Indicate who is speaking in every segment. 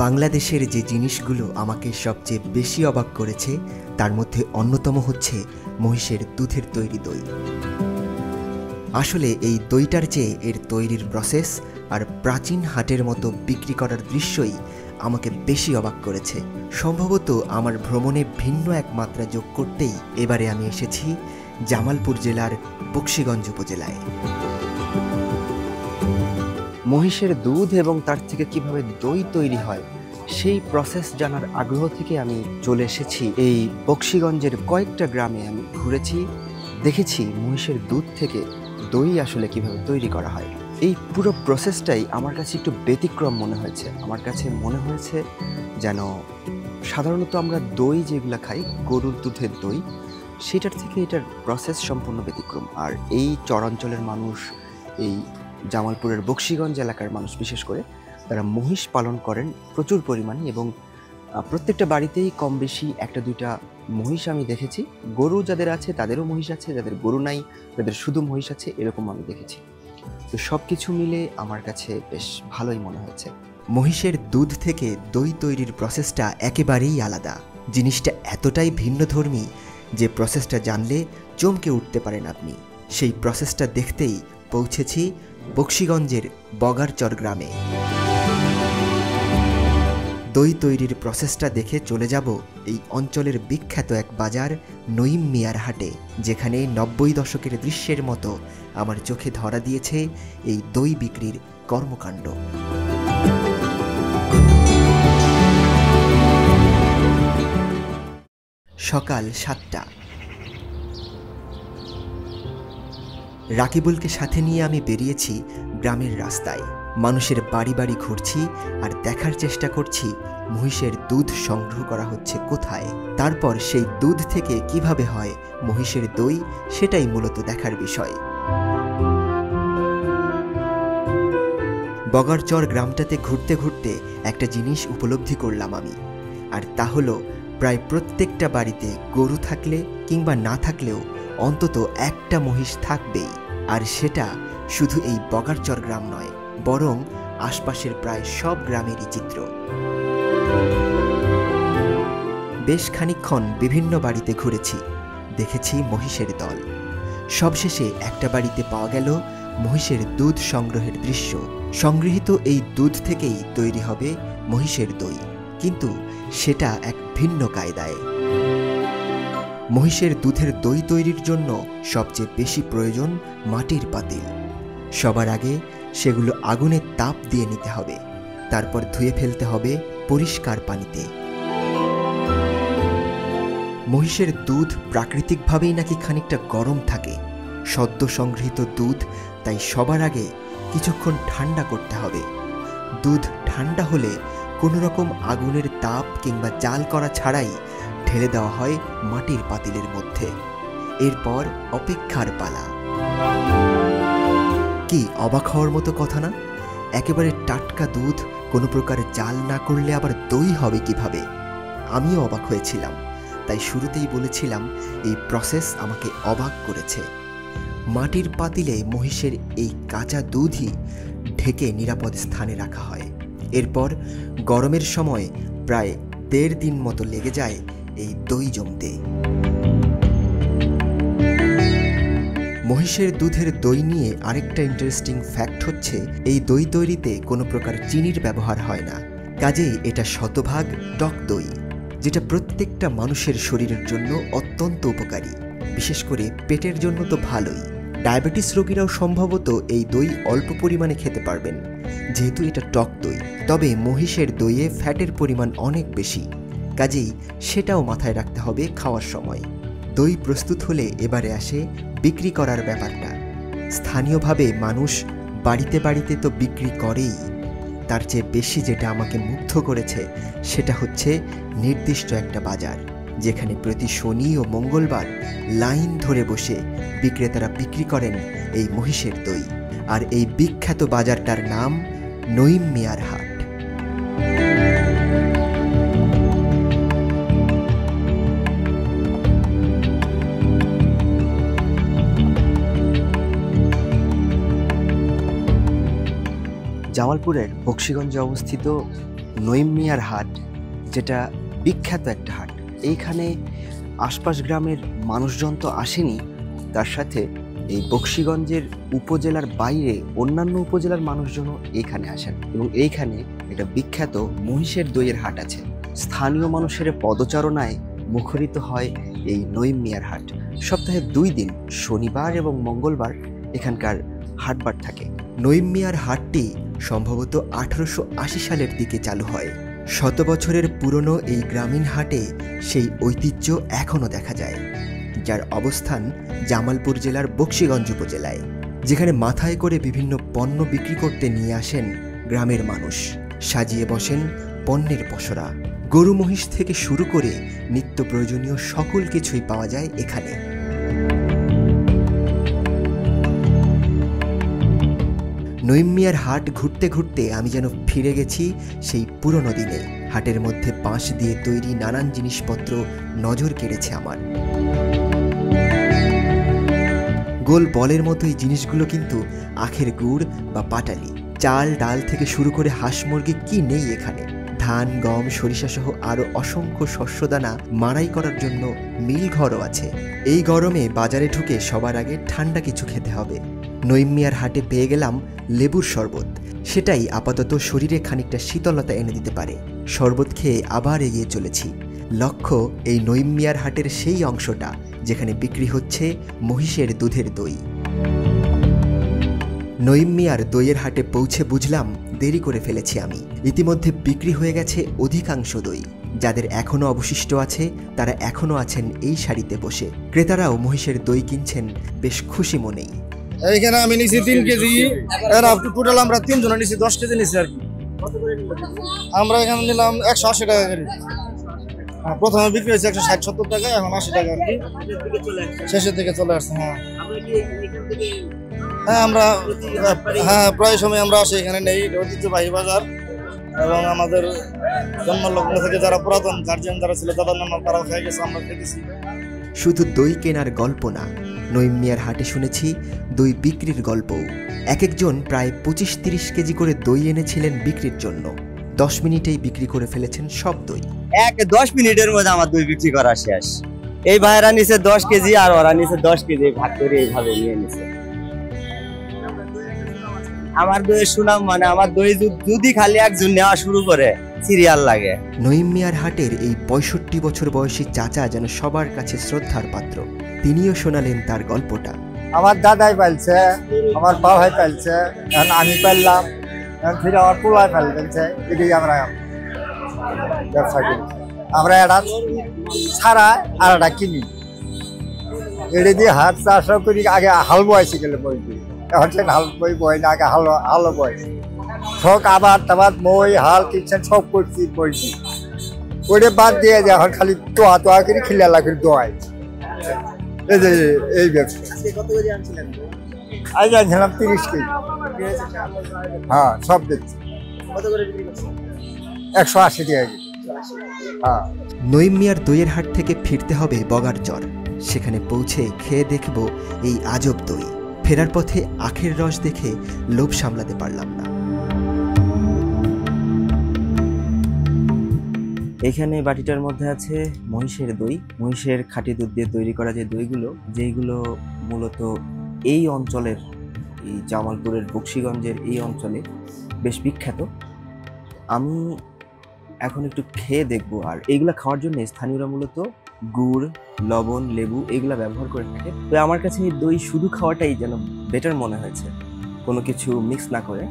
Speaker 1: বাংলাদেশের যে জিনিসগুলো আমাকে সবচেয়ে বেশি অবাক করেছে তার মধ্যে অন্যতম হচ্ছে মহিষের দুধের তৈরি দই। আসলে এই দইটার চেয়ে এর তৈরির প্রসেস আর প্রাচীন হাটের মতো বিক্রি করার দৃশ্যই আমাকে বেশি অবাক করেছে। সম্ভবত আমার ভ্রমণে ভিন্ন এক মাত্রা যোগ করতেই এবারে আমি এসেছি জামালপুর জেলার বকশীগঞ্জ উপজেলায়। মহিষের দুধ এবং তার থেকে কিভাবে দই তৈরি হয় সেই প্রসেস জানার আগ্রহ থেকে আমি চলে এসেছি এই বকশীগঞ্জের কয়েকটা গ্রামে। আমি ঘুরেছি, দেখেছি মহিষের দুধ থেকে দই আসলে কিভাবে তৈরি করা হয়। এই পুরো প্রসেসটাই আমার কাছে একটু ব্যতিক্রম মনে হয়েছে। আমার কাছে মনে হয়েছে যেন সাধারণত আমরা দই যেগুলো খাই, গরুর দুধের দই, সেটার থেকে এটার প্রসেস সম্পূর্ণ ব্যতিক্রম। আর এই চরাঞ্চলের মানুষ, এই জামালপুরের বকশীগঞ্জ এলাকার মানুষ বিশেষ করে, তারা মহিষ পালন করেন প্রচুর পরিমাণে এবং প্রত্যেকটা বাড়িতেই কম বেশি একটা দুইটা মহিষ আমি দেখেছি। গরু যাদের আছে তাদেরও মহিষ আছে, যাদের গরু নাই তাদের শুধু মহিষ আছে, এরকম আমি দেখেছি। তো সব কিছু মিলে আমার কাছে বেশ ভালোই মনে হয়েছে। মহিষের দুধ থেকে দই তৈরির প্রসেসটা একেবারেই আলাদা। জিনিসটা এতটাই ভিন্নধর্মী যে প্রসেসটা জানলে চমকে উঠতে পারেন আপনি। সেই প্রসেসটা দেখতেই পৌঁছেছি বকশীগঞ্জের বগারচর গ্রামে। দই তৈরির প্রসেসটা দেখে চলে যাব এই অঞ্চলের বিখ্যাত এক বাজার নঈম মিয়ার হাটে, যেখানে ৯০ দশকের দৃশ্যের মতো আমার চোখে ধরা দিয়েছে এই দই বিক্রির কর্মকাণ্ড। সকাল ৭টা। রাকিবুলকে সাথে নিয়ে আমি বেরিয়েছি গ্রামের রাস্তায়। মানুষের বাড়ি বাড়ি ঘুরছি আর দেখার চেষ্টা করছি মহিষের দুধ সংগ্রহ করা হচ্ছে কোথায়, তারপর সেই দুধ থেকে কিভাবে হয় মহিষের দই, সেটাই মূলত দেখার বিষয়। বগারচর গ্রামটাতে ঘুরতে ঘুরতে একটা জিনিস উপলব্ধি করলাম আমি, আর তা হলো প্রায় প্রত্যেকটা বাড়িতে গরু থাকলে কিংবা না থাকলেও অন্তত একটা মহিষ থাকবেই। আর সেটা শুধু এই বগারচর গ্রাম নয়, বরং আশপাশের প্রায় সব গ্রামেরই চিত্র। বেশ খানিকক্ষণ বিভিন্ন বাড়িতে ঘুরেছি, দেখেছি মহিষের দল। সবশেষে একটা বাড়িতে পাওয়া গেল মহিষের দুধ সংগ্রহের দৃশ্য। সংগৃহীত এই দুধ থেকেই তৈরি হবে মহিষের দই, কিন্তু সেটা এক ভিন্ন কায়দায়। মহিষের দুধের দই তৈরির জন্য সবচেয়ে বেশি প্রয়োজন মাটির পাতিল। সবার আগে সেগুলো আগুনের তাপ দিয়ে নিতে হবে, তারপর ধুয়ে ফেলতে হবে পরিষ্কার পানিতে। মহিষের দুধ প্রাকৃতিকভাবেই নাকি খানিকটা গরম থাকে, সদ্য সংগৃহীত দুধ, তাই সবার আগে কিছুক্ষণ ঠান্ডা করতে হবে। দুধ ঠান্ডা হলে কোনো রকম আগুনের তাপ কিংবা জাল করা ছাড়াই ঢেলে দেওয়া হয় মাটির পাতিলের মধ্যে। এরপর অপেক্ষার পালা। কি অবাক হওয়ার মতো কথা না? একেবারে টাটকা দুধ, কোনো প্রকার জাল না করলে আবার দই হবে কিভাবে? আমিও অবাক হয়েছিলাম, তাই শুরুতেই বলেছিলাম এই প্রসেস আমাকে অবাক করেছে। মাটির পাতিলে মহিষের এই কাঁচা দুধই ঢেকে নিরাপদ স্থানে রাখা হয়। এরপর গরমের সময় প্রায় ১.৫ দিন মতো লেগে যায় এই দই জমতে। মহিষের দুধের দই নিয়ে আরেকটা ইন্টারেস্টিং ফ্যাক্ট হচ্ছে, এই দই তৈরিতে কোনো প্রকার চিনির ব্যবহার হয় না। কাজেই এটা শতভাগ টক দই, যেটা প্রত্যেকটা মানুষের শরীরের জন্য অত্যন্ত উপকারী। বিশেষ করে পেটের জন্য তো ভালোই। ডায়াবেটিস রোগীরাও সম্ভবত এই দই অল্প পরিমাণে খেতে পারবেন, যেহেতু এটা টক দই। তবে মহিষের দইয়ে ফ্যাটের পরিমাণ অনেক বেশি, কাজেই সেটাও মাথায় রাখতে হবে খাওয়ার সময়। দই প্রস্তুত হলে এবারে আসে বিক্রি করার ব্যাপারটা। স্থানীয়ভাবে মানুষ বাড়িতে বাড়িতে তো বিক্রি করেই, তার চেয়ে বেশি যেটা আমাকে মুগ্ধ করেছে সেটা হচ্ছে নির্দিষ্ট একটা বাজার, যেখানে প্রতি শনি ও মঙ্গলবার লাইন ধরে বসে বিক্রেতারা বিক্রি করেন এই মহিষের দই। আর এই বিখ্যাত বাজারটার নাম নঈম মিয়ার হাট। জামালপুরের বকশীগঞ্জে অবস্থিত নঈম মিয়ার হাট, যেটা বিখ্যাত একটা হাট। এইখানে আশপাশ গ্রামের মানুষজন তো আসেনি, তার সাথে এই বকশীগঞ্জের উপজেলার বাইরে অন্যান্য উপজেলার মানুষজনও এইখানে আসেন এবং এইখানে এটা বিখ্যাত মহিষের দইয়ের হাট আছে। স্থানীয় মানুষের পদচারণায় মুখরিত হয় এই নঈম মিয়ার হাট। সপ্তাহে 2 দিন, শনিবার এবং মঙ্গলবার এখানকার হাটবার থাকে। নঈম মিয়ার হাটটি সম্ভবত 1880 সালের দিকে চালু হয়। শত বছরের পুরনো এই গ্রামীণ হাটে সেই ঐতিহ্য এখনও দেখা যায়, যার অবস্থান জামালপুর জেলার বকশীগঞ্জ উপজেলায়, যেখানে মাথায় করে বিভিন্ন পণ্য বিক্রি করতে নিয়ে আসেন গ্রামের মানুষ। সাজিয়ে বসেন পণ্যের পসরা। গরু মহিষ থেকে শুরু করে নিত্য প্রয়োজনীয় সকল কিছুই পাওয়া যায় এখানে। নঈম মিয়ার হাট ঘুরতে ঘুরতে আমি যেন ফিরে গেছি সেই পুরনো দিনে। হাটের মধ্যে বাঁশ দিয়ে তৈরি নানান জিনিসপত্র নজর কেড়েছে আমার। গোল বলের মতো এই জিনিসগুলো কিন্তু আখের গুড় বা পাটালি। চাল ডাল থেকে শুরু করে হাঁস মুরগি কি নেই এখানে। ধান, গম, সরিষা সহ আরও অসংখ্য শস্যদানা মাড়াই করার জন্য মিল ঘরও আছে। এই গরমে বাজারে ঢুকে সবার আগে ঠান্ডা কিছু খেতে হবে। নঈম মিয়ার হাটে পেয়ে গেলাম লেবুর শরবত। সেটাই আপাতত শরীরে খানিকটা শীতলতা এনে দিতে পারে। শরবত খেয়ে আবার এগিয়ে চলেছি। লক্ষ্য এই নঈম মিয়ার হাটের সেই অংশটা যেখানে বিক্রি হচ্ছে মহিষের দুধের দই। নঈম মিয়ার দইয়ের হাটে পৌঁছে বুঝলাম দেরি করে ফেলেছি আমি। ইতিমধ্যে বিক্রি হয়ে গেছে অধিকাংশ দই। যাদের এখনও অবশিষ্ট আছে তারা এখনও আছেন এই সারিতে বসে। ক্রেতারাও মহিষের দই কিনছেন বেশ খুশি মনেই।
Speaker 2: এইখানে আমি নিছি 3 কেজি, আর আপ টু টোটাল আমরা 3 জন নিছি 10 কেজি নিছি আর কি। আমরা এখানে নিলাম 180 টাকা করে। প্রথমে বিক্রি হয়েছে 160-70 টাকা, এখন 80 টাকা আর কি। শেষের দিকে চলে আসছে। আমরা প্রায় সময় আমরা আসি এখানে নেই। ঐতিহ্যবাহী বাজার এবং আমাদের জন্মলগ্ন থেকে যারা পুরাতন গার্জিয়ান যারা ছিল, দাদা নানা, তারাও খেয়ে গেছে, আমরা খেতেছি।
Speaker 1: শুধু দই কেনার গল্প না, নঈম মিয়ার হাটে শুনেছি দই বিক্রির গল্পও। এক একজন প্রায় 25-30 কেজি করে দই এনেছিলেন বিক্রির জন্য। 10 মিনিটেই বিক্রি করে ফেলেছেন সব দই।
Speaker 3: 10 মিনিটের মধ্যে আমার দই বিক্রি করা শেষ। এই ভাইরা নিচে 10 কেজি আর ওরা নিচে 10 কেজি, ভাগ করে এইভাবে নিয়ে নিছে। আমার দইয়ের সুনাম মানে আমার দই যদি খালি একজন নেওয়া শুরু করে সিরিয়াল লাগে।
Speaker 1: নঈম মিয়ার হাটের এই 65 বছর বয়সী চাচা যেন সবার কাছে শ্রদ্ধার পাত্র। তিনিও শোনালেন তার গল্পটা।
Speaker 4: আমার দাদাই পালছে, আমার বাবাই পালছে, এখন আমি পাললাম, এখন ফিরে আমার পোলাই পালছে। এটাই আমরা ব্যবসা করি। আমরা এটা ছাড়া আর এটা কিনি। এটা দিয়ে হাট চাষও করি। আগে হাল বয়সে গেলে বইবি, এখন সে হাল বই বই না, আগে হালও বয়স। সব আবার টাবার মই হাল কিনছেন সব করছি বইছি। ওইটা বাদ দিয়ে যে এখন খালি তোয়া তোয়া করে খিলালা করে দোয়াই। এই যে এই ব্যবসা। আজ আনছিলাম 30 কেজি। হ্যাঁ, সব দিচ্ছি 180 টাকা কেজি। হ্যাঁ।
Speaker 1: নঈম মিয়ার দইয়ের হাট থেকে ফিরতে হবে বগারচর। সেখানে পৌঁছে খেয়ে দেখব এই আজব দই। ফেরার পথে আখের রস দেখে লোভ সামলাতে পারলাম না। এখানে বাটিটার মধ্যে আছে মহিষের দই। মহিষের খাঁটি দুধ দিয়ে তৈরি করা যে দইগুলো, যেইগুলো মূলত এই অঞ্চলের, এই জামালপুরের বকশীগঞ্জের এই অঞ্চলে বেশ বিখ্যাত। আমি এখন একটু খেয়ে দেখবো। আর এইগুলা খাওয়ার জন্য স্থানীয়রা মূলত গুড়, লবণ, লেবু এগুলা ব্যবহার করে থাকে। তো আমার কাছে এই দই শুধু খাওয়াটাই যেন বেটার মনে হয়েছে, কোনো কিছু মিক্স না করে।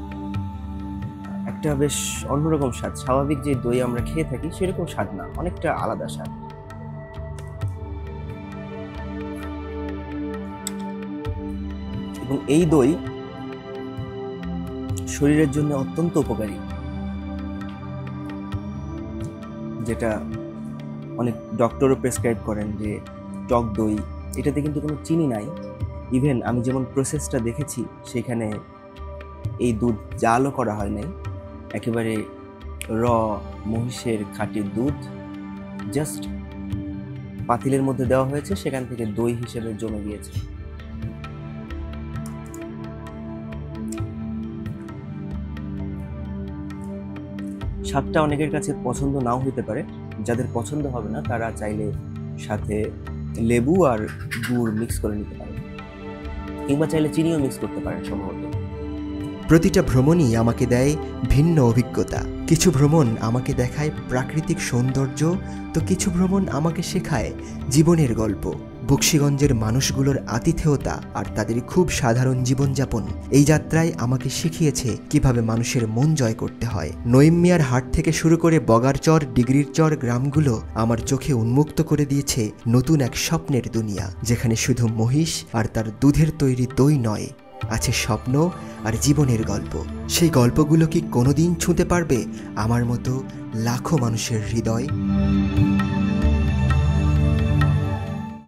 Speaker 1: একটা বেশ অন্যরকম স্বাদ। স্বাভাবিক যে দই আমরা খেয়ে থাকি সেরকম স্বাদ না, অনেকটা আলাদা স্বাদ। এবং এই দই শরীরের জন্য অত্যন্ত উপকারী, যেটা অনেক ডক্টরও প্রেসক্রাইব করেন যে টক দই, এটাতে কিন্তু কোনো চিনি নাই। ইভেন আমি যেমন প্রসেসটা দেখেছি সেখানে এই দুধ জালও করা হয় নাই, একেবারে র মহিষের খাঁটি দুধ জাস্ট পাতিলের মধ্যে দেওয়া হয়েছে, সেখান থেকে দই হিসেবে জমে গিয়েছে। স্বাদটা অনেকের কাছে পছন্দ নাও হতে পারে। যাদের পছন্দ হবে না তারা চাইলে সাথে লেবু আর গুড় মিক্স করে নিতে পারেন, কিংবা চাইলে চিনিও মিক্স করতে পারেন সম্ভবত।
Speaker 5: প্রতিটা ভ্রমণই আমাকে দেয় ভিন্ন অভিজ্ঞতা। কিছু ভ্রমণ আমাকে দেখায় প্রাকৃতিক সৌন্দর্য, তো কিছু ভ্রমণ আমাকে শেখায় জীবনের গল্প। বকশীগঞ্জের মানুষগুলোর আতিথেয়তা আর তাদের খুব সাধারণ জীবনযাপন এই যাত্রায় আমাকে শিখিয়েছে কিভাবে মানুষের মন জয় করতে হয়। নঈম মিয়ার হাট থেকে শুরু করে বগারচর, ডিগ্রির চর গ্রামগুলো আমার চোখে উন্মুক্ত করে দিয়েছে নতুন এক স্বপ্নের দুনিয়া, যেখানে শুধু মহিষ আর তার দুধের তৈরি দই নয়, আছে স্বপ্ন আর জীবনের গল্প। সেই গল্পগুলো কি কোনোদিন ছুঁতে পারবে আমার মতো লাখো মানুষের হৃদয়?